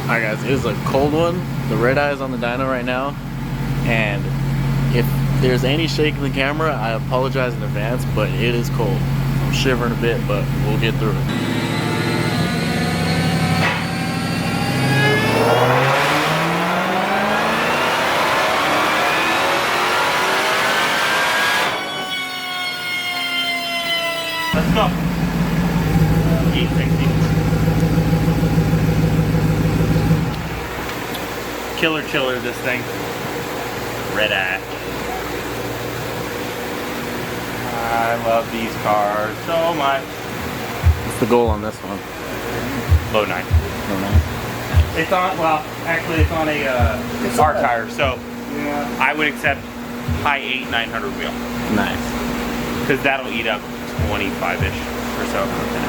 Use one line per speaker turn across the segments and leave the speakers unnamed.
Alright guys, it is a cold one. The Redeye is on the dyno right now, and if there's any shake in the camera, I apologize in advance, but it is cold. I'm shivering a bit, but we'll get through it.
Let's go. 860. Killer chiller, this thing. Redeye. I love these cars so much.
What's the goal on this one?
Low 9.
Low 9.
It's on, well, actually it's on a R tire, so yeah. I would accept high 8, 900 wheel.
Nice.
Because that'll eat up 25-ish or so.
Okay.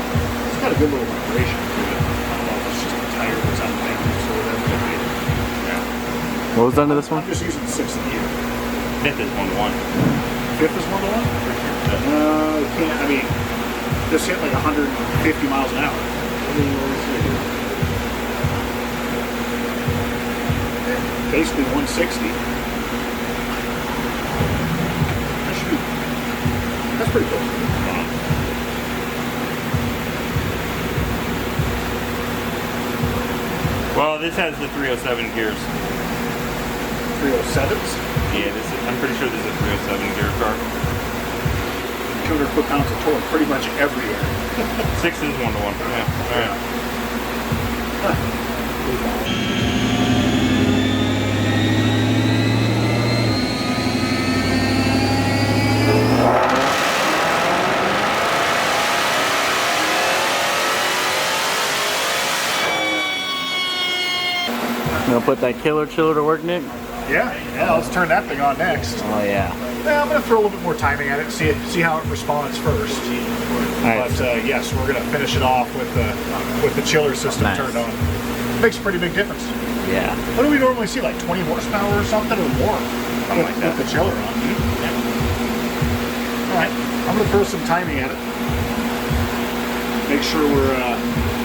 It's got a good little vibration to it. I don't know if it's just the tire that's out there. So yeah.
What was done to this one?
I'm just using the 6th gear.
5th is 1-to-1.
5th is 1-to-1? You can't, I mean, this hit like 150 miles an hour. Basically 160. That's pretty cool.
Well, this has the 307 gears.
307s?
Yeah, I'm pretty sure this is a 307 gear car.
200 foot-pounds of torque pretty much everywhere.
6 is 1-to-1. Yeah, alright.
You gonna put that killer chiller to work, Nick?
Yeah, let's turn that thing on next.
Oh yeah.
Yeah, I'm going to throw a little bit more timing at it, see how it responds first.
Right.
But yes, we're going to finish it off with the chiller system turned on. Makes a pretty big difference.
Yeah.
What do we normally see, like 20 horsepower or something, or more?
Something like that.
With the chiller on. Yeah. All right, I'm going to throw some timing at it. Make sure we're
I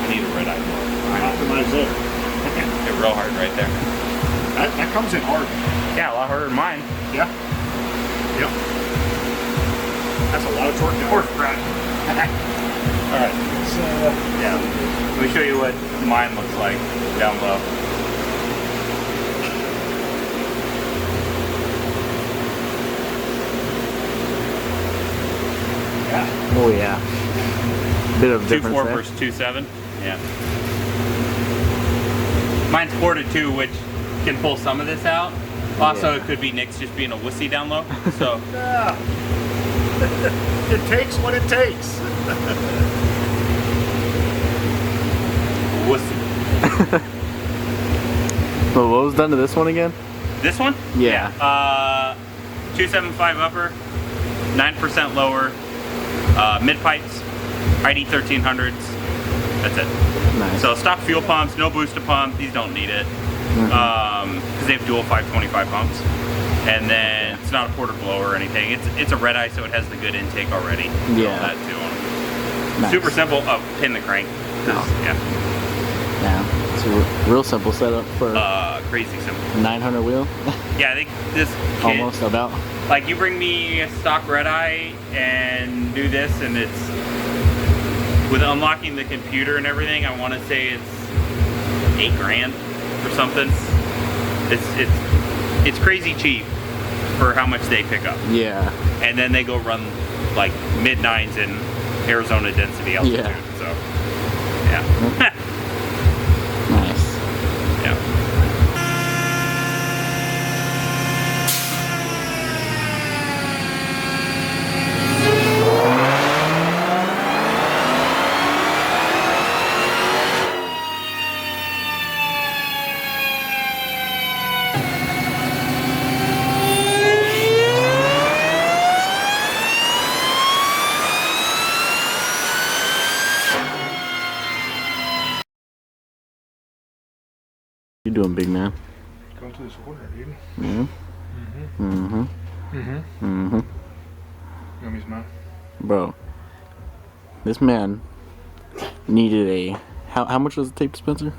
need a Redeye blower.
optimized there.
Hit real hard right there.
That comes in hard.
Yeah, a lot harder than mine.
Yeah. Yep. That's a lot of torque.
Horse crap.
Alright, so
yeah. Let me show you what mine looks like down low.
yeah.
Oh yeah. Bit of difference
2.4
there.
versus 2.7. Yeah. Mine's 4-2, which can pull some of this out. Also, it could be Nick's just being a wussy down low. So
Yeah. It takes what it takes.
wussy.
So what was done to this one again?
This one?
Yeah.
275 upper, 9% lower, mid pipes, ID 1300s. That's it.
Nice.
So stock fuel pumps, no booster pump. These don't need it because they have dual 525 pumps. And then it's not a porter blower or anything. It's a Redeye, so it has the good intake already.
Yeah.
All that too on it.
Nice.
Super simple. Oh, pin the crank.
Oh.
Yeah.
Yeah. It's a real simple setup for
crazy simple.
900 wheel.
Yeah, I think this kit,
Almost about.
like you bring me a stock Redeye and do this, and it's with unlocking the computer and everything. I want to say it's $8,000 or something. It's crazy cheap for how much they pick up.
Yeah.
And then they go run like mid-9s in Arizona density altitude.
Yeah.
So yeah.
Nice.
Yeah.
You doing, big man?
Going to this order, dude.
Yeah. Mm-hmm. Mm-hmm.
You want me some?
Bro, this man needed a how much was the tape dispenser?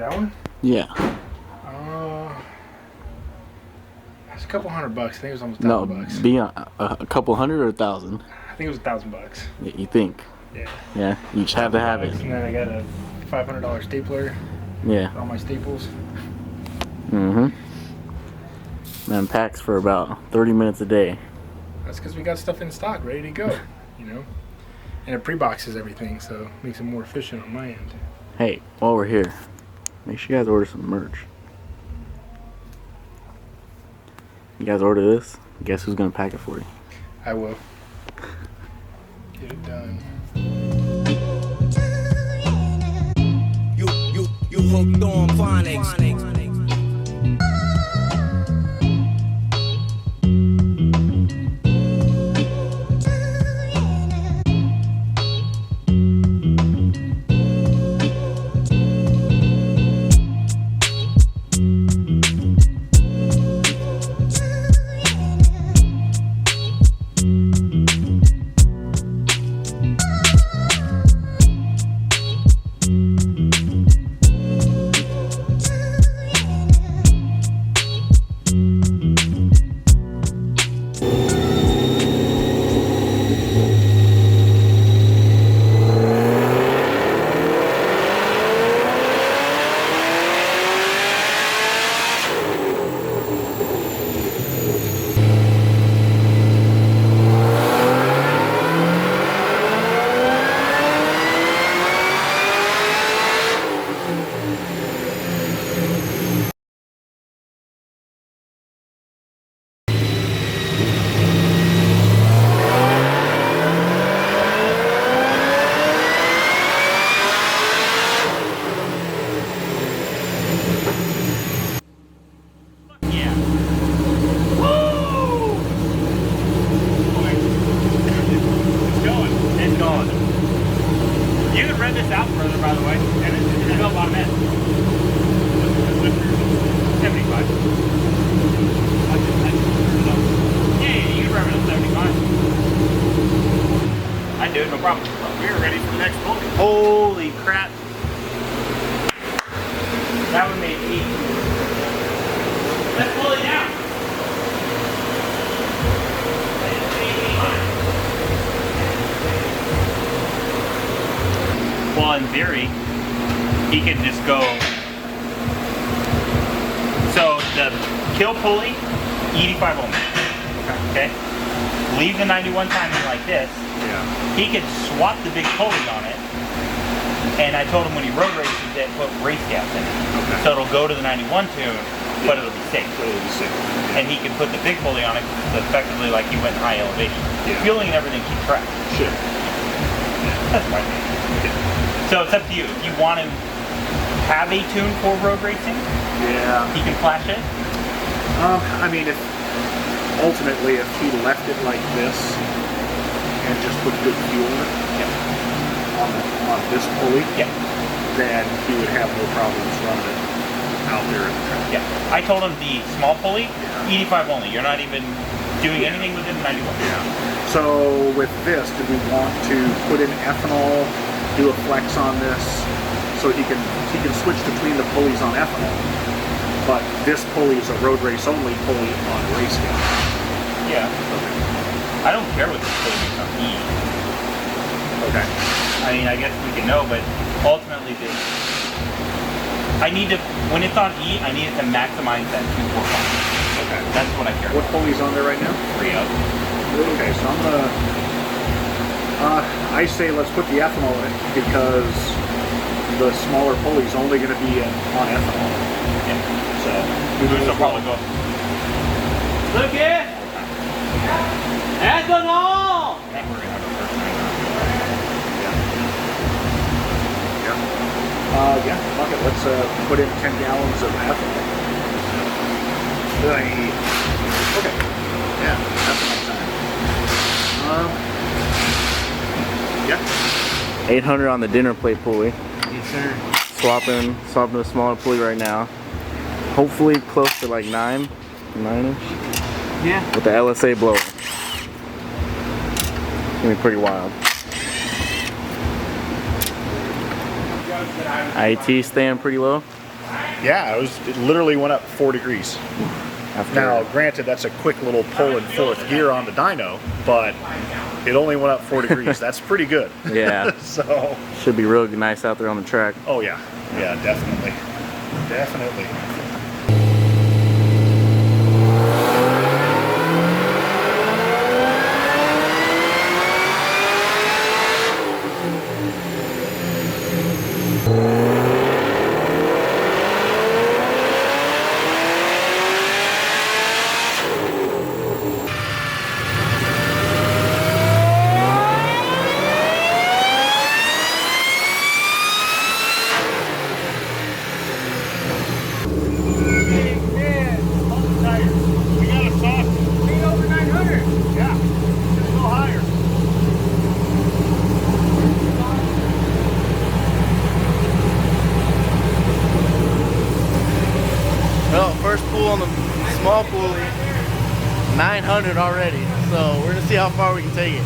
That one?
Yeah.
It's a couple $100. I think it was almost
No,
$1,000.
be a couple hundred or 1,000.
I think it was $1,000.
You think?
Yeah.
Yeah. You just have to have it.
And then I got a $500 stapler.
Yeah.
All my staples.
Mm-hmm. Man, packs for about 30 minutes a day.
That's because we got stuff in stock, ready to go. You know, and it pre-boxes everything, so it makes it more efficient on my end.
Hey, while we're here, make sure you guys order some merch. You guys order this, guess who's gonna pack it for you?
I will. Get it done.
You hooked on phonics.
Holy crap. That one made heat. Let's pull it down. Well, in theory, he could just go. So the kill pulley, 85 ohms. Okay? Leave the 91 timing like this.
Yeah.
He could swap the big pulley on it, and I told him when he road races it, put race gas in it.
Okay.
So it'll go to the 91 tune, but it'll be safe.
So it'll be safe.
And he could put the big pulley on it, effectively like he went high elevation.
Yeah.
Fueling and everything keep track.
Sure.
That's my thing.
Yeah.
So it's up to you. If you want to have a tune for road racing,
Yeah.
he can flash it.
I mean, if ultimately if he left it like this and just put good fuel in it on this pulley, then he would have no problems running it out there in the track.
Yeah. I told him the small pulley, 85 only. You're not even doing anything within the 91.
Yeah. So with this, do we want to put in ethanol, do a flex on this, so he can switch between the pulleys on ethanol, but this pulley is a road race only pulley on race gas.
Yeah. I don't care what this pulley makes on E.
Okay.
I mean, I guess we can know, but ultimately, I need to, when it's on E, I need it to maximize that 245.
Okay.
That's what I care
What
about.
pulley's on there right now?
3 up.
Okay, so I'm gonna, I say let's put the ethanol in because the smaller pulley's only gonna be on ethanol.
Yeah.
So,
This will probably go. Look it! Ethanol! And we're gonna have a first time.
Yeah, fuck it, let's put in 10 gallons of ethanol. Okay. Yeah, that's my time. Yeah.
800 on the dinner plate pulley.
Yes, sir.
Swapping a smaller pulley right now. Hopefully close to like 9-ish.
Yeah.
With the LSA blower. It's gonna be pretty wild. IT staying pretty low.
Yeah, it literally went up 4 degrees. Now, granted, that's a quick little pull in 4th gear on the dyno, but it only went up 4 degrees. That's pretty good.
Yeah.
So
should be real nice out there on the track.
oh yeah, yeah, definitely, definitely.
Well, first pull on the small pulley, 900 already. So we're gonna see how far we can take it.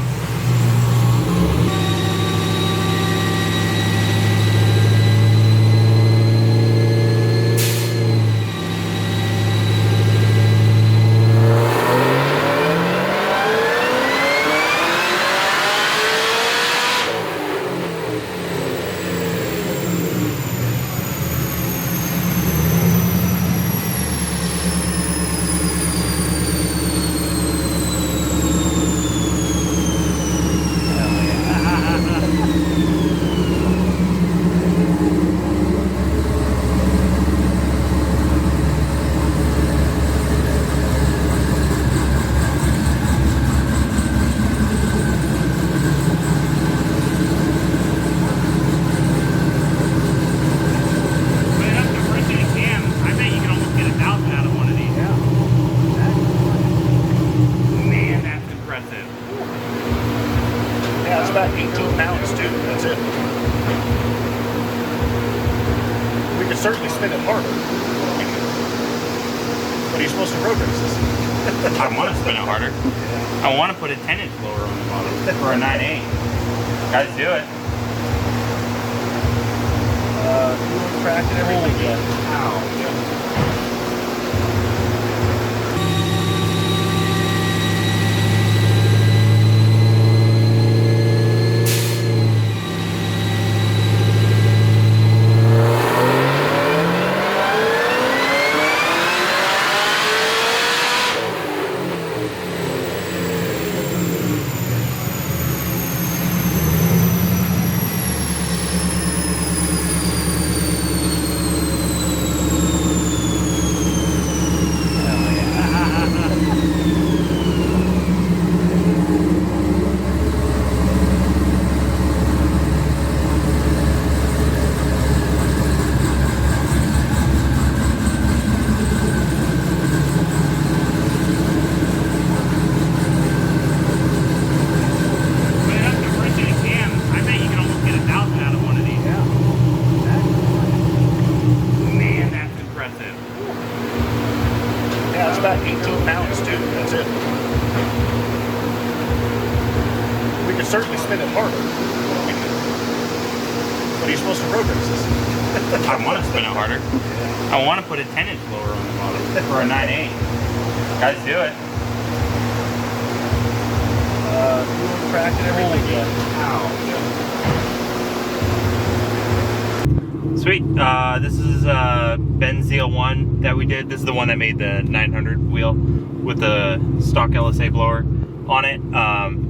About 18 pounds too, that's it. We could certainly spin it harder. But are you supposed to road race this?
I want to spin it harder. I want to put a 10-inch blower on the bottom for a 9.8. Guys, do it.
Fuel track and everything.
Ow.
About 18 pounds too, that's it. We could certainly spin it harder. But are you supposed to road race this?
I want to spin it harder. I want to put a 10-inch blower on the bottom for a 9.8. Guys, do it.
Fuel track and everything.
Ow. Sweet. This is Benzeel 1 that we did. This is the one that made the 900 wheel with the stock LSA blower on it.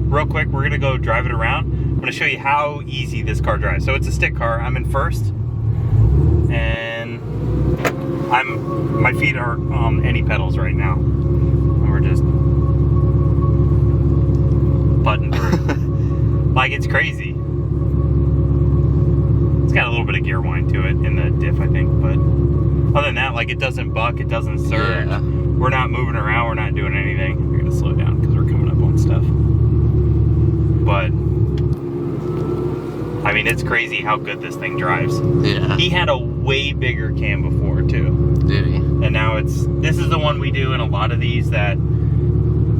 Real quick, we're gonna go drive it around. I'm gonna show you how easy this car drives. So it's a stick car. I'm in first, and my feet are on any pedals right now. And we're just button through. Like, it's crazy. It's got a little bit of gear whine to it in the diff, I think, but other than that, like, it doesn't buck, it doesn't surge. Yeah. We're not moving around, we're not doing anything. We're gonna slow down because we're coming up on stuff. But I mean, it's crazy how good this thing drives.
Yeah.
He had a way bigger cam before too.
Did he?
And now this is the one we do in a lot of these that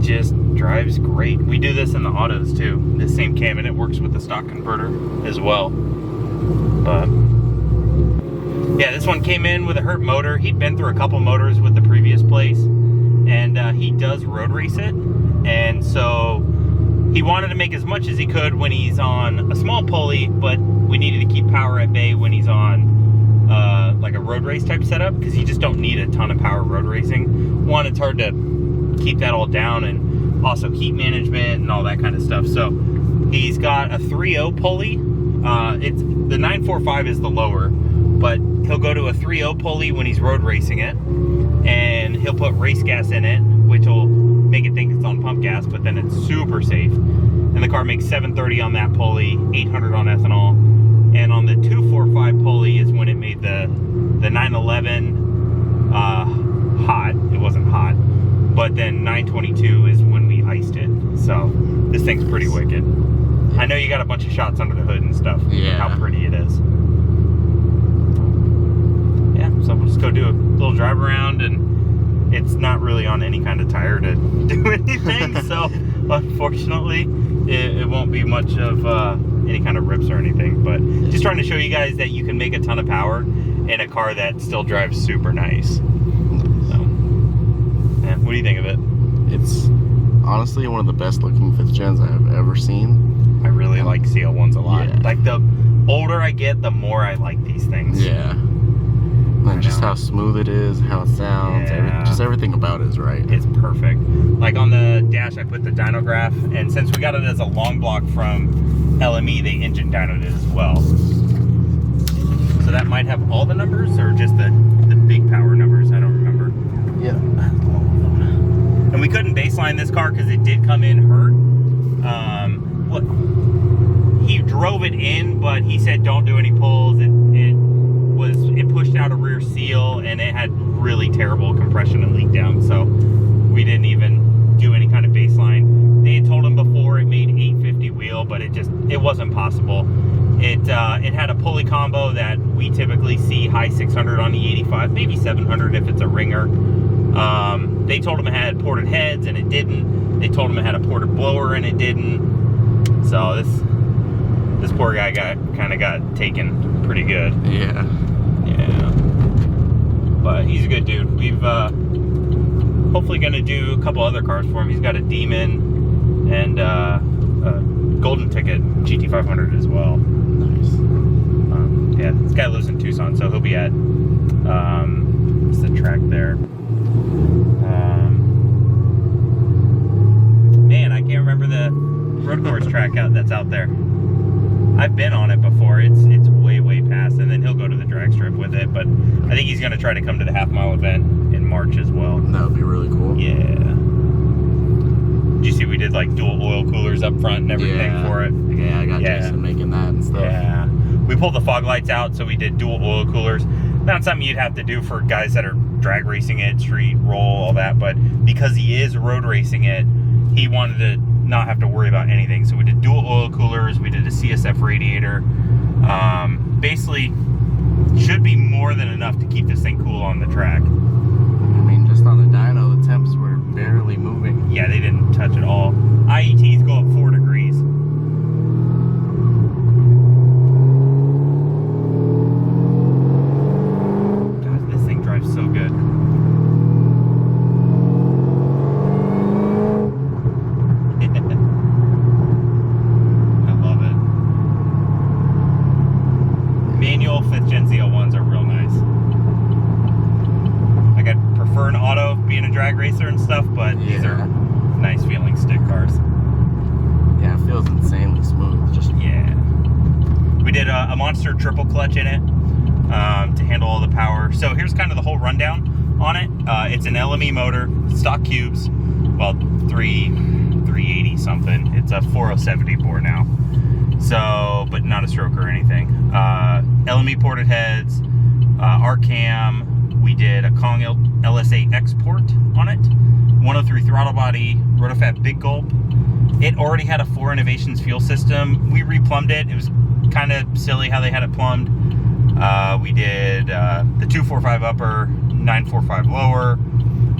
just drives great. We do this in the autos too, this same cam, and it works with the stock converter as well. But yeah, this This one came in with a hurt motor. He'd been through a couple motors with the previous place, and he does road race it. And so he wanted to make as much as he could when he's on a small pulley, but we needed to keep power at bay when he's on like a road race type setup, because you just don't need a ton of power road racing. One, it's hard to keep that all down, and also heat management and all that kind of stuff. So he's got a 3.0 pulley. It's the 945 is the lower, but he'll go to a 3.0 pulley when he's road racing it, and he'll put race gas in it, which will make it think it's on pump gas, but then it's super safe. And the car makes 730 on that pulley, 800 on ethanol. And on the 245 pulley is when it made the 911 hot. It wasn't hot, but then 922 is when we iced it. So this thing's pretty wicked. I know you got a bunch of shots under the hood and stuff.
Yeah.
How pretty it is. Yeah, so we'll just go do a little drive around, and it's not really on any kind of tire to do anything. So unfortunately, it won't be much of any kind of rips or anything, but just trying to show you guys that you can make a ton of power in a car that still drives super nice. So, yeah, what do you think of it?
It's honestly one of the best looking 5th gens I've ever seen.
I really like CL1s a lot.
Yeah.
Like, the older I get, the more I like these things.
Yeah. And just how smooth it is, how it sounds,
Yeah.
just everything about it is right.
It's perfect. Like on the dash, I put the dyno graph, and since we got it as a long block from LME, they engine dynoed it as well. So that might have all the numbers, or just the big power numbers. I don't remember.
Yeah.
And we couldn't baseline this car because it did come in hurt. He drove it in, but he said don't do any pulls. It pushed out a rear seal, and it had really terrible compression and leak down. So we didn't even do any kind of baseline. They had told him before it made 850 wheel, but it wasn't possible. It had a pulley combo that we typically see high 600 on the 85, maybe 700 if it's a ringer. They told him it had ported heads, and it didn't. They told him it had a ported blower, and it didn't. So this poor guy kind of got taken pretty good.
Yeah.
Yeah. But he's a good dude. We've hopefully gonna do a couple other cars for him. He's got a Demon and a golden ticket GT500 as well.
Nice.
Yeah, this guy lives in Tucson, so he'll be at what's the track there? Man, I can't remember the road course track that's out there. I've been on it before. It's way past, and then he'll go to the drag strip with it. But I think he's gonna try to come to the half-mile event in March as well.
That would be really cool.
Yeah. Did you see we did like dual oil coolers up front and everything for it?
Yeah, I got Jason making that and stuff.
Yeah. We pulled the fog lights out, so we did dual oil coolers. Not something you'd have to do for guys that are drag racing it, street, roll, all that. But because he is road racing it, he wanted to not have to worry about anything. So we did dual oil coolers, we did a CSF radiator. Basically, should be more than enough to keep this thing cool on the track.
I mean, just on the dyno, the temps were barely moving.
Yeah, they didn't touch at all. IETs go up 4 degrees. God, this thing drives so good. I love it. Manual 5th Gen ZL1s are real nice. Like, I'd prefer an auto being a drag racer and stuff, but these are nice feeling stick cars.
Yeah, it feels insanely smooth. Just
Yeah. We did a monster triple clutch in it to handle all the power. So here's kind of the whole rundown on it. It's an LME motor, stock cubes, well, 380 something. It's a 4074 now. So, but not a stroke or anything. LME ported heads, R-cam. We did a Kong LSA export on it. 103 throttle body, Rotofab Big Gulp. It already had a 4 Innovations fuel system. We replumbed it. It was kind of silly how they had it plumbed. We did the 245 upper, 945 lower.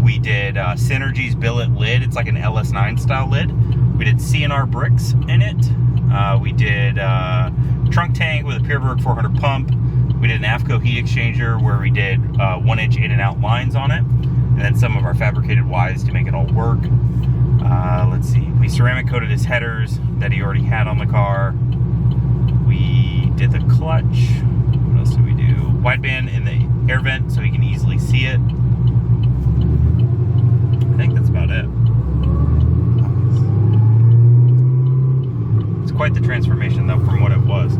We did Synergy's billet lid. It's like an LS9 style lid. We did CNR bricks in it. We did trunk tank with a Pierberg 400 pump. We We did an AFCO heat exchanger where we did 1-inch in and out lines on it, and then some of our fabricated Ys to make it all work. Let's see, we ceramic coated his headers that he already had on the car. We did the clutch. What else did we do? Wideband in the air vent so he can easily see it. I think that's about it. It's quite the transformation though from what it was.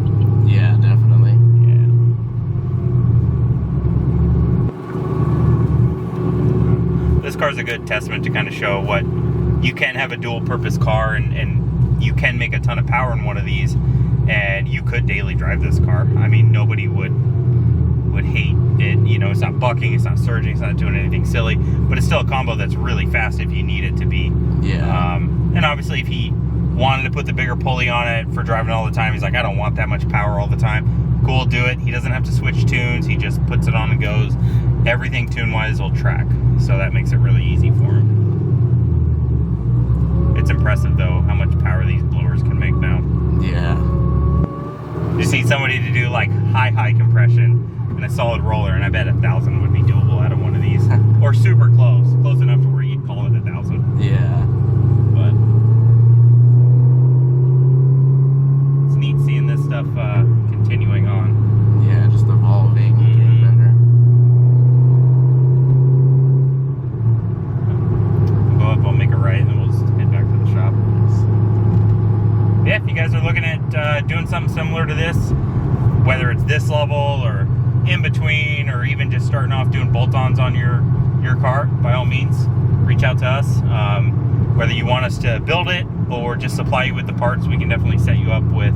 Yeah, definitely.
Yeah. This car's a good testament to kind of show what you can have a dual purpose car and you can make a ton of power in one of these, and you could daily drive this car. I mean, nobody would hate it. You know, it's not bucking, it's not surging, it's not doing anything silly, but it's still a combo that's really fast if you need it to be.
Yeah.
And obviously if he wanted to put the bigger pulley on it for driving all the time, he's like, I don't want that much power all the time. Cool, do it. He doesn't have to switch tunes, he just puts it on and goes. Everything tune-wise will track, so that makes it really easy for him. It's impressive though how much power these blowers can make now.
Yeah.
You just need somebody to do like high compression and a solid roller, and I bet 1,000 would be doable out of one of these. Or super close enough to where you'd call it 1,000.
Yeah.
But it's neat seeing this stuff continuing on.
Yeah, just evolving and getting better.
We'll go up, I'll make a right, and then we'll just head back to the shop. Yeah, if you guys are looking at doing something similar to this, whether it's this level or in between, or even just starting off doing bolt-ons on your car, by all means, reach out to us. Whether you want us to build it or just supply you with the parts, we can definitely set you up with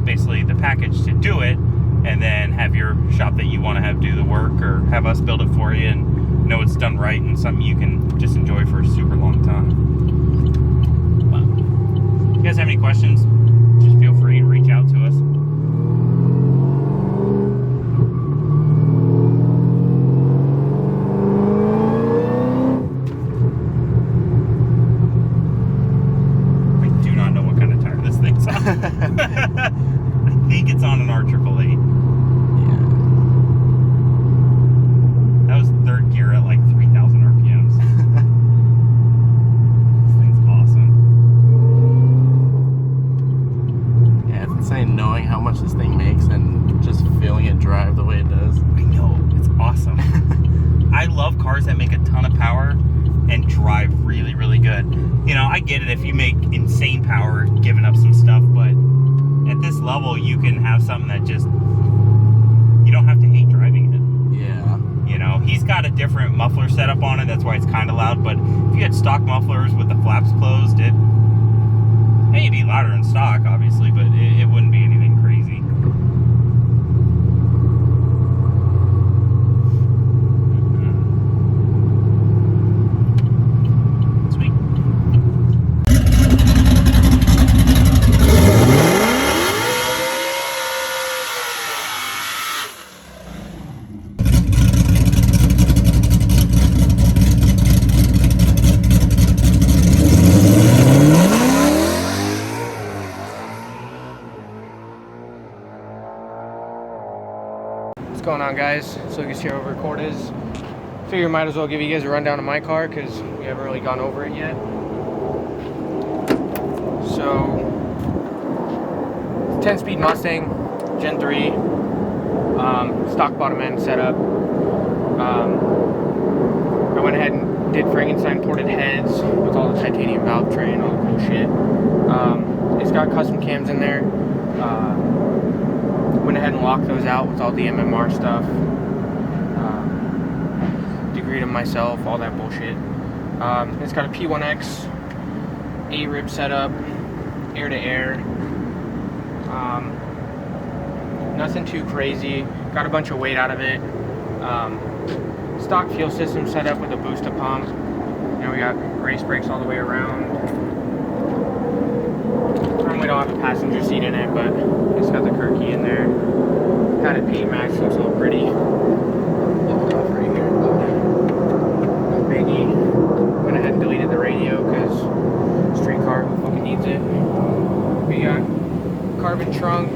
basically the package to do it, and then have your shop that you want to have do the work, or have us build it for you and know it's done right and something you can just enjoy for a super long time. But if you guys have any questions, just feel free to reach out to us. I think it's on an R888.
Yeah.
That was third gear at like 3,000 RPMs. This thing's awesome.
Yeah, it's insane knowing how much this thing makes and just feeling it drive the way it does.
I know, it's awesome. I love cars that make a ton of power and drive really, really good. You know, I get it if you make insane power giving up some stuff, but at this level you can have something that just, you don't have to hate driving it.
Yeah.
You know, he's got a different muffler setup on it, that's why it's kind of loud, but if you had stock mufflers with the flaps closed, it'd be louder than stock, obviously, but it wouldn't be anything crazy.
What's going on, guys? It's Lucas here over at Cortez. Figure might as well give you guys a rundown of my car because we haven't really gone over it yet. So, 10-speed Mustang, Gen 3, stock bottom end setup. I went ahead and did Frankenstein ported heads with all the titanium valve tray and all the cool shit. It's got custom cams in there. Went ahead and locked those out with all the MMR stuff. Degreed them myself, all that bullshit. It's got a P1X A-rib setup, air to air. Nothing too crazy. Got a bunch of weight out of it. Stock fuel system set up with a booster pump. Now we got race brakes all the way around. We don't have a passenger seat in it, but it's got the Kirky in there. Had it paint matched, looks a little pretty. Lift off right here, no biggie. Went ahead and deleted the radio because street car, who fucking needs it? We got carbon trunk,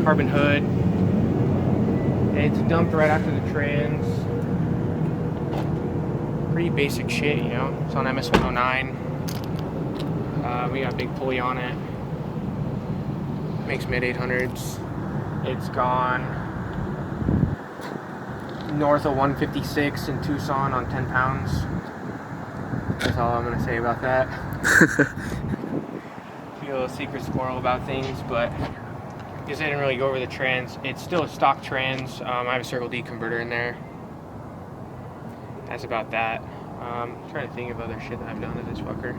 carbon hood, It's dumped right after the trans. Pretty basic shit, you know. It's on MS-109. We got a big pulley on it. Makes mid 800s. It's gone north of 156 in Tucson on 10 pounds. That's all I'm gonna say about that. Be a little secret squirrel about things, but because I didn't really go over the trans. It's still a stock trans. I have a Circle D converter in there. That's about that. I'm trying to think of other shit that I've done to this fucker.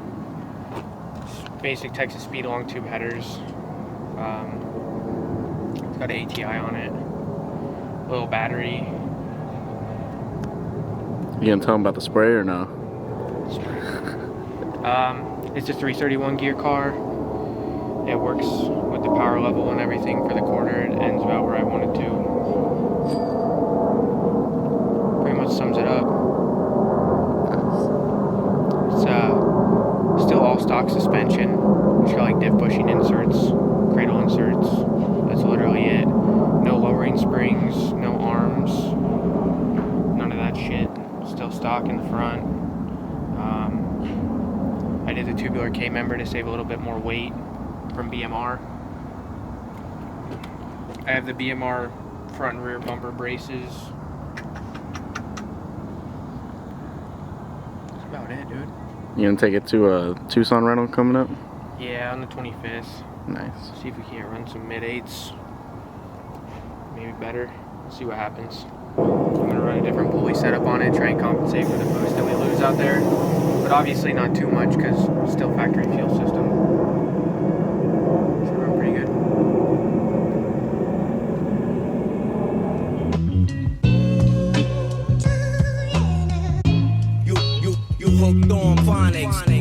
Just basic Texas speed long tube headers. It's got an ATI on it. Little battery.
You gonna tell them about the spray or no?
It's a 331 gear car. It works with the power level and everything for the quarter. It ends about where I want it to. Pretty much sums it up. It's still all stock suspension. It's got like diff bushing inserts, cradle inserts. That's literally it. No lowering springs, no arms, none of that shit. Still stock in the front. I did the tubular K member to save a little bit more weight from BMR. I have the BMR front and rear bumper braces. That's about it, dude.
You gonna take it to a Tucson rental coming up?
Yeah, on the 25th.
Nice.
See if we can't run some mid-8s. Maybe better. See what happens. I'm gonna run a different pulley setup on it, try and compensate for the boost that we lose out there. But obviously not too much because still factory fuel system. Should run pretty good.
You hooked on phonics.